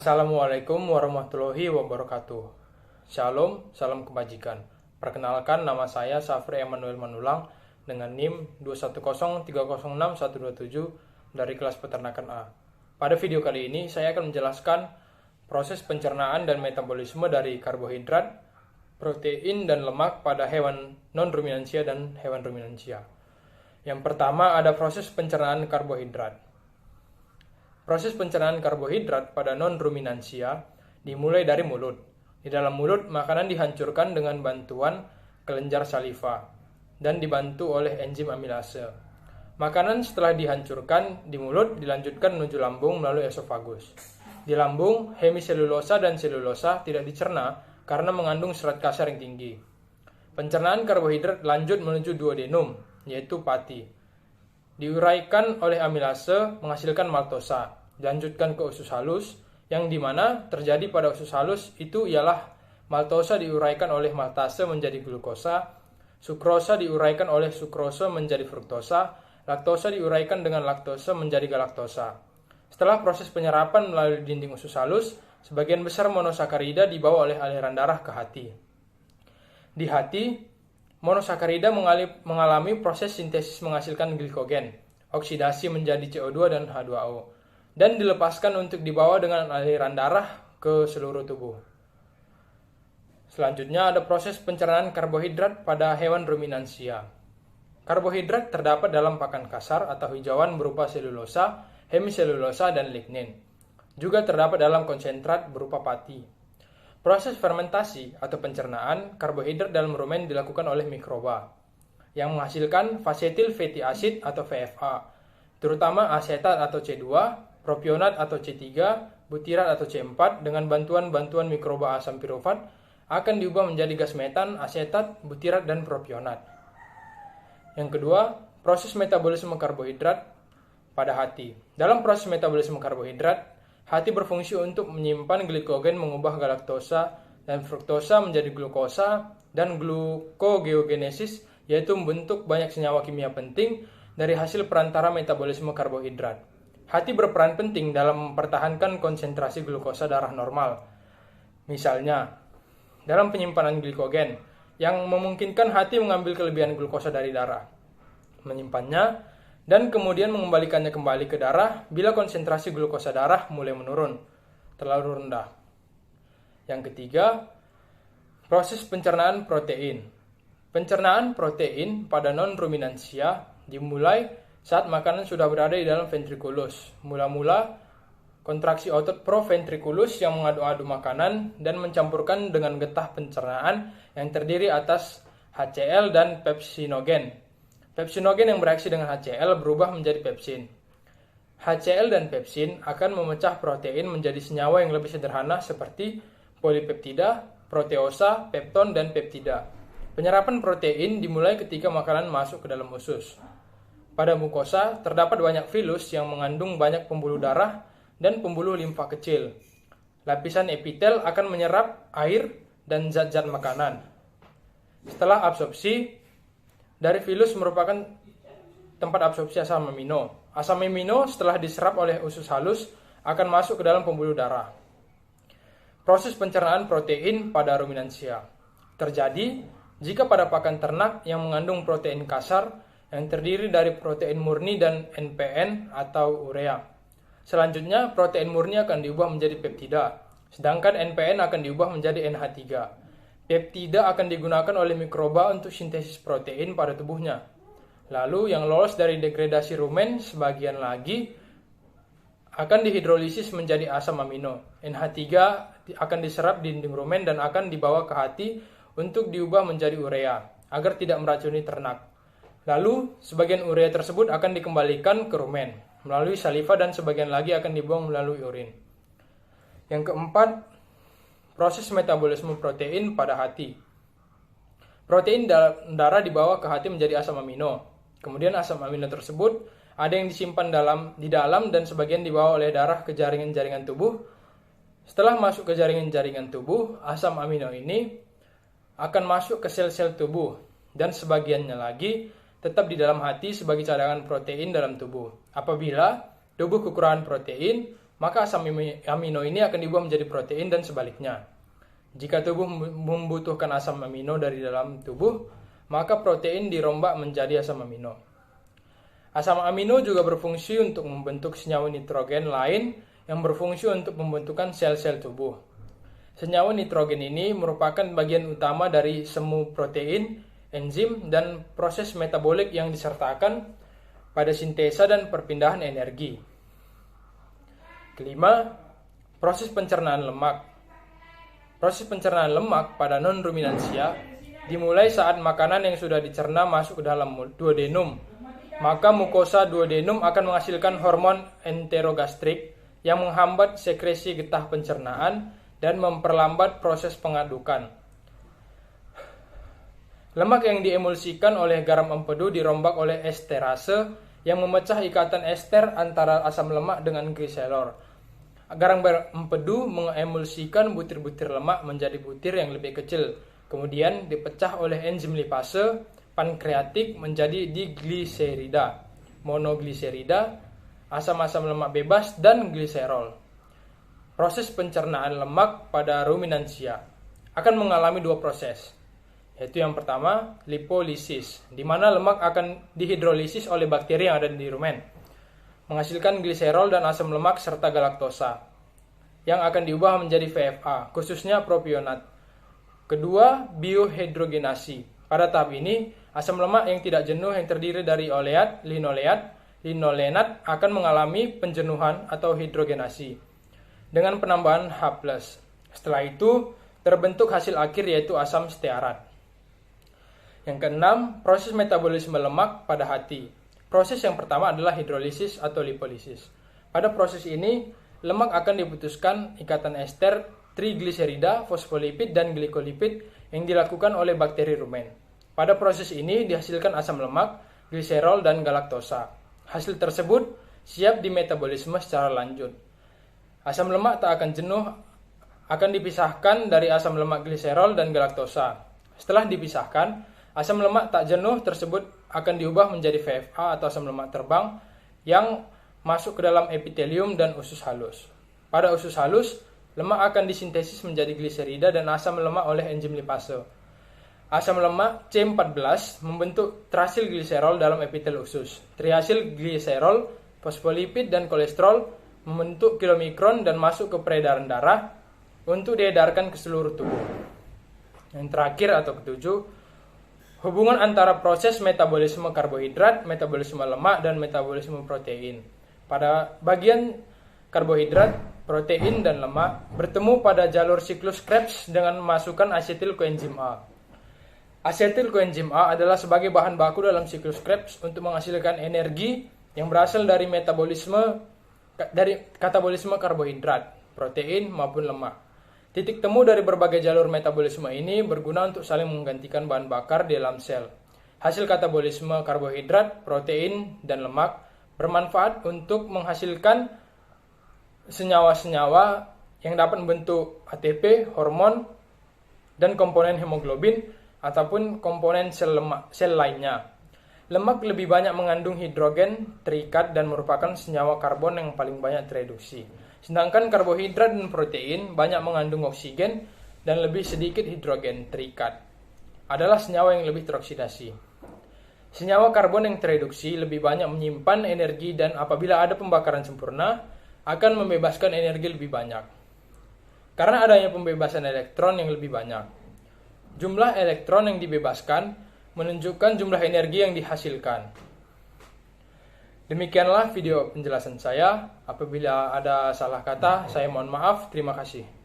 Assalamualaikum warahmatullahi wabarakatuh. Shalom, salam kebajikan. Perkenalkan, nama saya Safri Emanuel Manulang dengan NIM 210306127 dari kelas peternakan A. Pada video kali ini saya akan menjelaskan proses pencernaan dan metabolisme dari karbohidrat, protein, dan lemak pada hewan non-ruminansia dan hewan ruminansia. Yang pertama ada proses pencernaan karbohidrat. Proses pencernaan karbohidrat pada non-ruminansia dimulai dari mulut. Di dalam mulut, makanan dihancurkan dengan bantuan kelenjar saliva dan dibantu oleh enzim amilase. Makanan setelah dihancurkan di mulut dilanjutkan menuju lambung melalui esofagus. Di lambung, hemiselulosa dan selulosa tidak dicerna karena mengandung serat kasar yang tinggi. Pencernaan karbohidrat lanjut menuju duodenum, yaitu pati. Diuraikan oleh amilase menghasilkan maltosa, dilanjutkan ke usus halus, yang dimana terjadi pada usus halus itu ialah maltosa diuraikan oleh maltase menjadi glukosa, sukrosa diuraikan oleh sukrosa menjadi fruktosa, laktosa diuraikan dengan laktosa menjadi galaktosa. Setelah proses penyerapan melalui dinding usus halus, sebagian besar monosakarida dibawa oleh aliran darah ke hati. Di hati, monosakarida mengalami proses sintesis menghasilkan glikogen, oksidasi menjadi CO2 dan H2O, dan dilepaskan untuk dibawa dengan aliran darah ke seluruh tubuh. Selanjutnya ada proses pencernaan karbohidrat pada hewan ruminansia. Karbohidrat terdapat dalam pakan kasar atau hijauan berupa selulosa, hemiselulosa, dan lignin. Juga terdapat dalam konsentrat berupa pati. Proses fermentasi atau pencernaan karbohidrat dalam rumen dilakukan oleh mikroba yang menghasilkan facetil fatty acid atau VFA, terutama asetat atau C2, propionat atau C3, butirat atau C4 dengan bantuan mikroba asam pirufat akan diubah menjadi gas metan, asetat, butirat, dan propionat. Yang kedua, proses metabolisme karbohidrat pada hati. Dalam proses metabolisme karbohidrat, hati berfungsi untuk menyimpan glikogen mengubah galaktosa dan fruktosa menjadi glukosa dan glukogeogenesis, yaitu membentuk banyak senyawa kimia penting dari hasil perantara metabolisme karbohidrat. Hati berperan penting dalam mempertahankan konsentrasi glukosa darah normal. Misalnya, dalam penyimpanan glikogen yang memungkinkan hati mengambil kelebihan glukosa dari darah, menyimpannya, dan kemudian mengembalikannya kembali ke darah bila konsentrasi glukosa darah mulai menurun, terlalu rendah. Yang ketiga, proses pencernaan protein. Pencernaan protein pada non-ruminansia dimulai saat makanan sudah berada di dalam ventriculus. Mula-mula, kontraksi otot proventriculus yang mengadu-adu makanan dan mencampurkan dengan getah pencernaan yang terdiri atas HCl dan pepsinogen. Pepsinogen yang bereaksi dengan HCl berubah menjadi pepsin. HCl dan pepsin akan memecah protein menjadi senyawa yang lebih sederhana seperti polipeptida, proteosa, pepton, dan peptida. Penyerapan protein dimulai ketika makanan masuk ke dalam usus. Pada mukosa, terdapat banyak vilus yang mengandung banyak pembuluh darah dan pembuluh limfa kecil. Lapisan epitel akan menyerap air dan zat-zat makanan. Setelah absorpsi, dari vilus merupakan tempat absorpsi asam amino. Asam amino setelah diserap oleh usus halus akan masuk ke dalam pembuluh darah. Proses pencernaan protein pada ruminansia terjadi jika pada pakan ternak yang mengandung protein kasar yang terdiri dari protein murni dan NPN atau urea. Selanjutnya, protein murni akan diubah menjadi peptida, sedangkan NPN akan diubah menjadi NH3. Peptida akan digunakan oleh mikroba untuk sintesis protein pada tubuhnya. Lalu, yang lolos dari degradasi rumen sebagian lagi akan dihidrolisis menjadi asam amino. NH3 akan diserap di dinding rumen dan akan dibawa ke hati untuk diubah menjadi urea, agar tidak meracuni ternak. Lalu, sebagian urea tersebut akan dikembalikan ke rumen melalui saliva dan sebagian lagi akan dibuang melalui urin. Yang keempat, proses metabolisme protein pada hati. Protein darah dibawa ke hati menjadi asam amino. Kemudian asam amino tersebut ada yang disimpan di dalam dan sebagian dibawa oleh darah ke jaringan-jaringan tubuh. Setelah masuk ke jaringan-jaringan tubuh, asam amino ini akan masuk ke sel-sel tubuh dan sebagiannya lagi tetap di dalam hati sebagai cadangan protein dalam tubuh. Apabila tubuh kekurangan protein, maka asam amino ini akan diubah menjadi protein dan sebaliknya. Jika tubuh membutuhkan asam amino dari dalam tubuh, maka protein dirombak menjadi asam amino. Asam amino juga berfungsi untuk membentuk senyawa nitrogen lain yang berfungsi untuk pembentukan sel-sel tubuh. Senyawa nitrogen ini merupakan bagian utama dari semu protein, enzim, dan proses metabolik yang disertakan pada sintesa dan perpindahan energi. Kelima, proses pencernaan lemak. Proses pencernaan lemak pada non-ruminansia dimulai saat makanan yang sudah dicerna masuk ke dalam duodenum. Maka mukosa duodenum akan menghasilkan hormon enterogastrik yang menghambat sekresi getah pencernaan dan memperlambat proses pengadukan. Lemak yang diemulsikan oleh garam empedu dirombak oleh esterase yang memecah ikatan ester antara asam lemak dengan gliserol. Garam empedu mengemulsikan butir-butir lemak menjadi butir yang lebih kecil, kemudian dipecah oleh enzim lipase pankreatik menjadi digliserida, monogliserida, asam-asam lemak bebas, dan gliserol. Proses pencernaan lemak pada ruminansia akan mengalami dua proses, yaitu yang pertama, lipolisis, di mana lemak akan dihidrolisis oleh bakteri yang ada di rumen, menghasilkan gliserol dan asam lemak serta galaktosa, yang akan diubah menjadi VFA, khususnya propionat. Kedua, biohidrogenasi. Pada tahap ini, asam lemak yang tidak jenuh yang terdiri dari oleat, linolenat akan mengalami penjenuhan atau hidrogenasi dengan penambahan H+. Setelah itu, terbentuk hasil akhir yaitu asam stearat. Yang keenam, proses metabolisme lemak pada hati. Proses yang pertama adalah hidrolisis atau lipolisis. Pada proses ini, lemak akan diputuskan ikatan ester, trigliserida, fosfolipid, dan glikolipid yang dilakukan oleh bakteri rumen. Pada proses ini dihasilkan asam lemak, gliserol, dan galaktosa. Hasil tersebut siap dimetabolisme secara lanjut. Asam lemak tak akan jenuh, akan dipisahkan dari asam lemak gliserol dan galaktosa. Setelah dipisahkan, asam lemak tak jenuh tersebut akan diubah menjadi VFA atau asam lemak terbang yang masuk ke dalam epitelium dan usus halus. Pada usus halus, lemak akan disintesis menjadi gliserida dan asam lemak oleh enzim lipase. Asam lemak C14 membentuk triasil gliserol dalam epitel usus. Triasil gliserol, fosfolipid, dan kolesterol membentuk kilomikron dan masuk ke peredaran darah untuk diedarkan ke seluruh tubuh. Yang terakhir atau ketujuh, hubungan antara proses metabolisme karbohidrat, metabolisme lemak, dan metabolisme protein. Pada bagian karbohidrat, protein, dan lemak bertemu pada jalur siklus Krebs dengan memasukkan asetil koenzim A. Asetil koenzim A adalah sebagai bahan baku dalam siklus Krebs untuk menghasilkan energi yang berasal dari katabolisme karbohidrat, protein, maupun lemak. Titik temu dari berbagai jalur metabolisme ini berguna untuk saling menggantikan bahan bakar di dalam sel. Hasil katabolisme karbohidrat, protein, dan lemak bermanfaat untuk menghasilkan senyawa-senyawa yang dapat membentuk ATP, hormon, dan komponen hemoglobin ataupun komponen sel lainnya. Lemak lebih banyak mengandung hidrogen terikat dan merupakan senyawa karbon yang paling banyak tereduksi. Sedangkan karbohidrat dan protein banyak mengandung oksigen dan lebih sedikit hidrogen terikat. Adalah senyawa yang lebih teroksidasi. Senyawa karbon yang tereduksi lebih banyak menyimpan energi dan apabila ada pembakaran sempurna akan membebaskan energi lebih banyak. Karena adanya pembebasan elektron yang lebih banyak. Jumlah elektron yang dibebaskan menunjukkan jumlah energi yang dihasilkan. Demikianlah video penjelasan saya. Apabila ada salah kata, saya mohon maaf. Terima kasih.